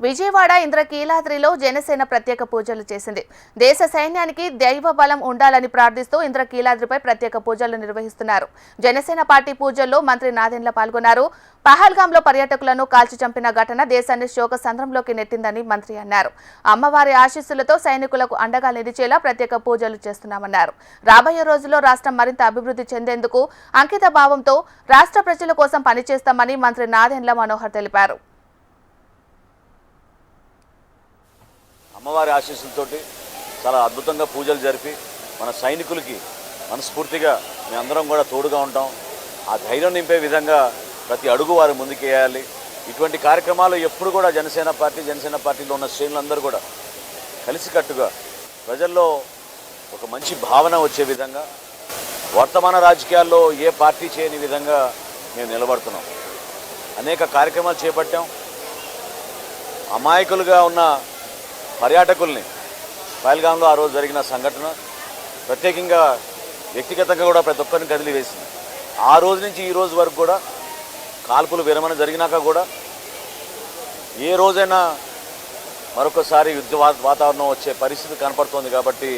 విజయవాడ ఇంద్రకీలాద్రిలో జనసేన ప్రత్యేక పూజలు చేసింది. దేశ సైన్యానికి దైవ బలం ఉండాలని ప్రార్థిస్తూ ఇంద్రకీలాద్రిపై ప్రత్యేక పూజలు నిర్వహిస్తున్నారు. జనసేన పార్టీ పూజల్లో మంత్రి నాదెండ్ల పాల్గొన్నారు. పహల్గాంలో పర్యాటకులను కాల్చి చంపిన ఘటన దేశాన్ని శోక సంద్రంలోకి నెట్టిందని మంత్రి అన్నారు. అమ్మవారి ఆశీస్సులతో సైనికులకు అండగా నిలిచేలా ప్రత్యేక పూజలు చేస్తున్నామన్నారు. రాబోయే రోజుల్లో రాష్ట్రం మరింత అభివృద్ధి చెందేందుకు అంకిత భావంతో రాష్ట్ర ప్రజల కోసం పనిచేస్తామని మంత్రి నాదెండ్ల మనోహర్ తెలిపారు. అమ్మవారి ఆశీస్సులతోటి చాలా అద్భుతంగా పూజలు జరిపి మన సైనికులకి మనస్ఫూర్తిగా మేమందరం కూడా తోడుగా ఉంటాం. ఆ ధైర్యం నింపే విధంగా ప్రతి అడుగు వారు ముందుకేయాలి. ఇటువంటి కార్యక్రమాలు ఎప్పుడు కూడా జనసేన పార్టీలో ఉన్న శ్రేణులందరూ కూడా కలిసికట్టుగా ప్రజల్లో ఒక మంచి భావన వచ్చే విధంగా వర్తమాన రాజకీయాల్లో ఏ పార్టీ చేయని విధంగా మేము నిలబడుతున్నాం. అనేక కార్యక్రమాలు చేపట్టాం. అమాయకులుగా ఉన్న పర్యాటకుల్ని పహల్గాంలో ఆ రోజు జరిగిన సంఘటన ప్రత్యేకంగా వ్యక్తిగతంగా కూడా ప్రతి ఒక్కరిని కదిలివేసింది. ఆ రోజు నుంచి ఈ రోజు వరకు కూడా కాల్పులు విరమణ జరిగినాక కూడా ఏ రోజైనా మరొకసారి యుద్ధ వాతావరణం వచ్చే పరిస్థితి కనపడుతోంది. కాబట్టి